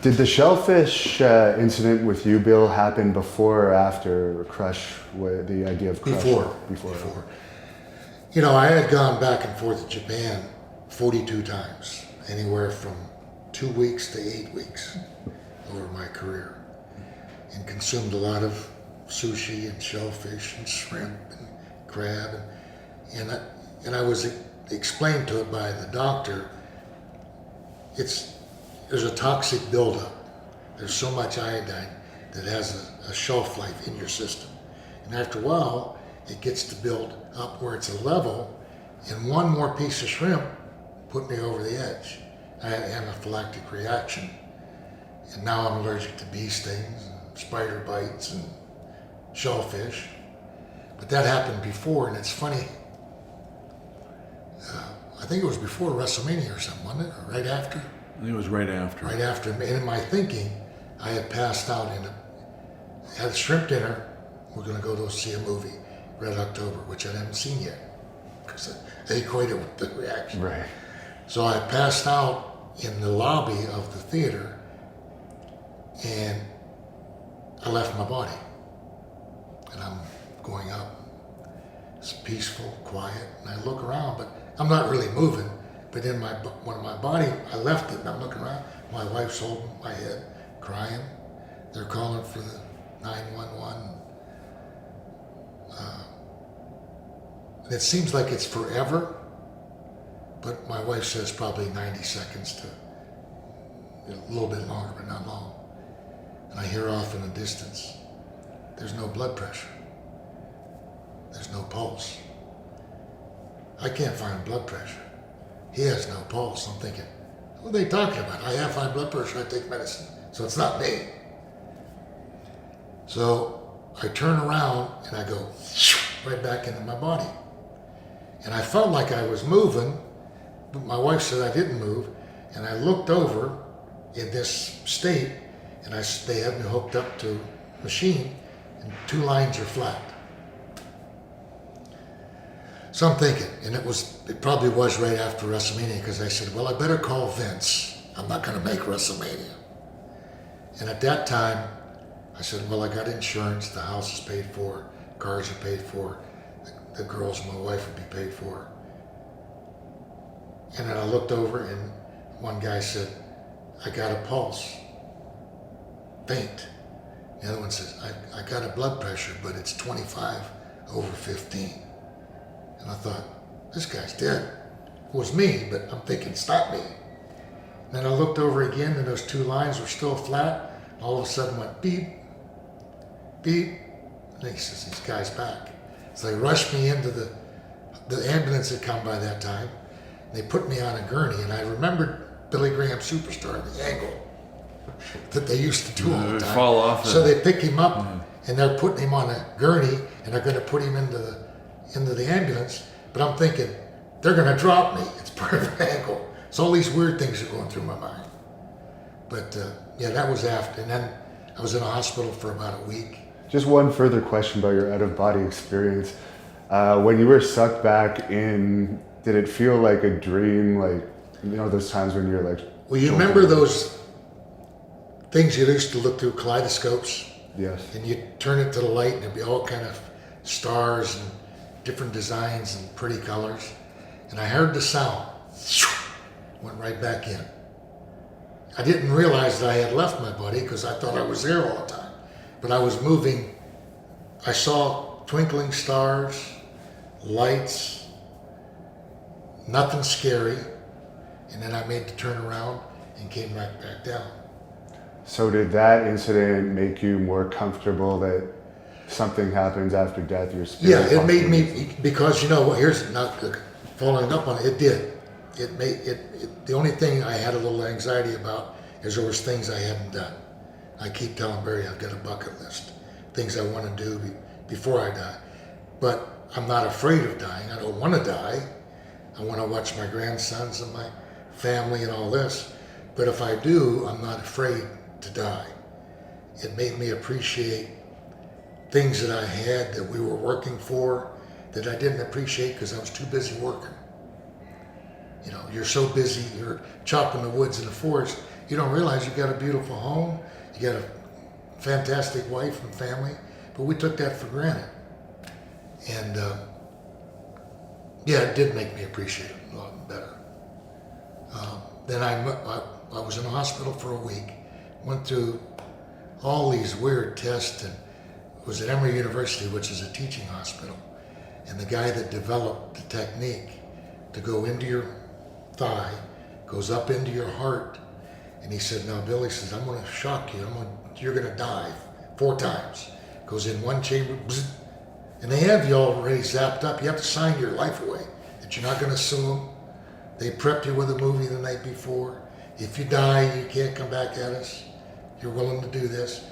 Did the shellfish incident with you, Bill, happen before or after Crush, the idea of Crush? Before. You know, I had gone back and forth to Japan 42 times, anywhere from 2 weeks to 8 weeks over my career, and consumed a lot of sushi and shellfish and shrimp and crab, and I was explained to it by the doctor. There's a toxic buildup. There's so much iodine that has a shelf life in your system, and after a while, it gets to build up where it's a level, and one more piece of shrimp put me over the edge. I had an anaphylactic reaction, and now I'm allergic to bee stings and spider bites and shellfish. But that happened before, and it's funny. I think it was before WrestleMania or something, wasn't it? Or right after? I think it was right after. Right after. And in my thinking, I had passed out had a shrimp dinner. We're going to go to see a movie, Red October, which I haven't seen yet because they equate it with the reaction. Right. So I passed out in the lobby of the theater, and I left my body. And I'm going up. It's peaceful, quiet, and I look around, but I'm not really moving. But in my body, I left it, and I'm looking around. My wife's holding my head, crying. They're calling for the 911. And it seems like it's forever, but my wife says probably 90 seconds to a little bit longer, but not long. And I hear off in the distance, there's no blood pressure. There's no pulse. I can't find blood pressure. He has no pulse. I'm thinking, what are they talking about? I have high blood pressure, I take medicine, so it's not me. So I turn around and I go right back into my body. And I felt like I was moving, but my wife said I didn't move. And I looked over in this state, and they had me hooked up to a machine, and 2 lines are flat. So I'm thinking, and it probably was right after WrestleMania, because I said, well, I better call Vince. I'm not going to make WrestleMania. And at that time, I said, well, I got insurance, the house is paid for, cars are paid for, the girls and my wife would be paid for. And then I looked over, and one guy said, I got a pulse, faint. The other one says, I got a blood pressure, but it's 25/15. And I thought, this guy's dead. It was me, but I'm thinking, it's not me. And then I looked over again, and those 2 lines were still flat. All of a sudden went beep, beep. And he says, this guy's back. So they rushed me into the ambulance had come by that time. They put me on a gurney, and I remembered Billy Graham Superstar, the angle that they used to do all the time. Fall off. So they pick him up, and they're putting him on a gurney, and they're going to put him into the ambulance. But I'm thinking, they're going to drop me. It's part of the angle. So all these weird things are going through my mind. But yeah, that was after. And then I was in a hospital for about a week. Just one further question about your out-of-body experience. When you were sucked back in, did it feel like a dream? Like, you know, those times when you're like... Well, you remember those things you used to look through, kaleidoscopes? Yes. And you turn it to the light, and it'd be all kind of stars and different designs and pretty colors. And I heard the sound. Went right back in. I didn't realize that I had left my body because I thought I was there all the time. But I was moving. I saw twinkling stars, lights, nothing scary. And then I made the turn around and came right back down. So did that incident make you more comfortable that something happens after death? Your spirit. Yeah, it made me, because you know what, here's not following up on it, it did. It made it, the only thing I had a little anxiety about is there was things I hadn't done. I keep telling Barry I've got a bucket list, things I want to do before I die. But I'm not afraid of dying. I don't want to die. I want to watch my grandsons and my family and all this. But if I do, I'm not afraid to die. It made me appreciate things that I had that we were working for that I didn't appreciate because I was too busy working. You know, you're so busy, you're chopping the woods in the forest, You don't realize you got a beautiful home, you got a fantastic wife and family, but we took that for granted. And yeah, it did make me appreciate it a lot better. Then I was in the hospital for a week, went through all these weird tests, and was at Emory University, which is a teaching hospital. And the guy that developed the technique to go into your thigh, goes up into your heart, and he said, "Now, Bill," he says, "I'm going to shock you. You're going to die 4 times." Goes in one chamber, bzz, and they have you already zapped up. You have to sign your life away that you're not going to sue them. They prepped you with a movie the night before. If you die, you can't come back at us. You're willing to do this.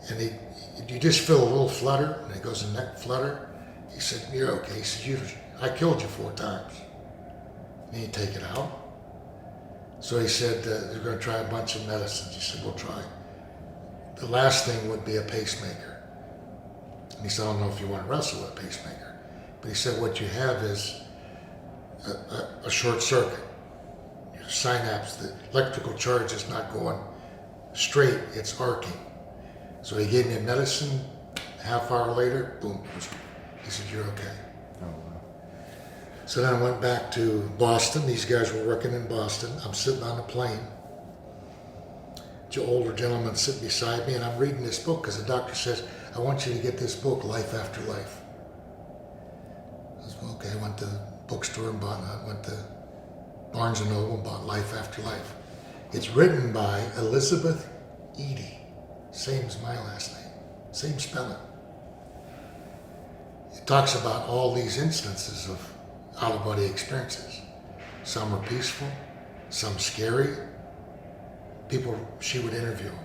And you just feel a little flutter, and it goes in neck flutter. He said, "You're okay." He said, "I killed you 4 times. And you take it out." So he said, "They're going to try a bunch of medicines." He said, "We'll try. The last thing would be a pacemaker." And he said, "I don't know if you want to wrestle with a pacemaker." But he said, "What you have is a short circuit. Your synapse, the electrical charge is not going straight, it's arcing." So he gave me a medicine. Half hour later, boom. He said, "You're okay." Oh, wow. So then I went back to Boston. These guys were working in Boston. I'm sitting on the plane. Older gentleman sitting beside me, and I'm reading this book because the doctor says, "I want you to get this book, Life After Life." I said, "Well, okay." I went to the bookstore and went to Barnes & Noble and bought Life After Life. It's written by Elizabeth Eadie. Same as my last name. Same spelling. It talks about all these instances of out-of-body experiences. Some are peaceful, some scary. People, she would interview them.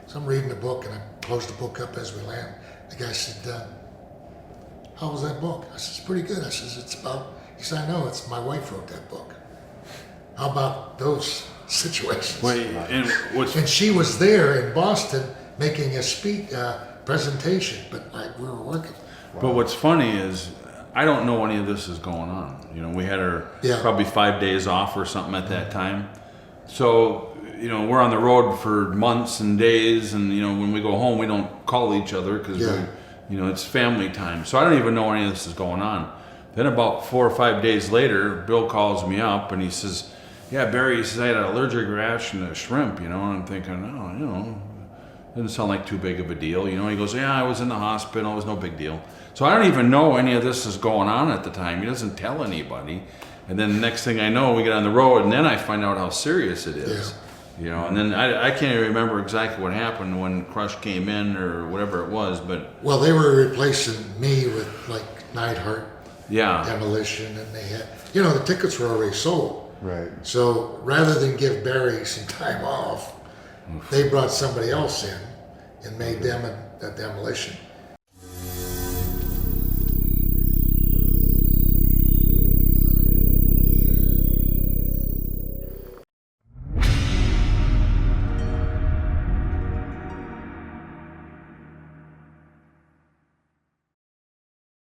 So I'm reading the book, and I closed the book up as we land. The guy said, "How was that book?" I said, "It's pretty good." I said, "It's about," he said, "I know, it's my wife wrote that book." How about those situations? Wait, And she was there in Boston making a presentation, but we were working. But what's funny is I don't know any of this is going on. You know, we had our probably 5 days off or something at that time. So, you know, we're on the road for months and days, and you know, when we go home, we don't call each other because you know, it's family time. So I don't even know any of this is going on. Then about 4 or 5 days later, Bill calls me up and he says, "Yeah, Barry," he says, "I had an allergic reaction to shrimp," you know, and I'm thinking, "Oh, you know, doesn't sound like too big of a deal." You know, he goes, "Yeah, I was in the hospital. It was no big deal." So I don't even know any of this is going on at the time. He doesn't tell anybody. And then the next thing I know, we get on the road, and then I find out how serious it is. You know, and then I can't even remember exactly what happened when Crush came in or whatever it was, but... Well, they were replacing me with, like, Neidhart, Demolition, and they had... You know, the tickets were already sold. Right. So rather than give Barry some time off, they brought somebody else in and made them a Demolition.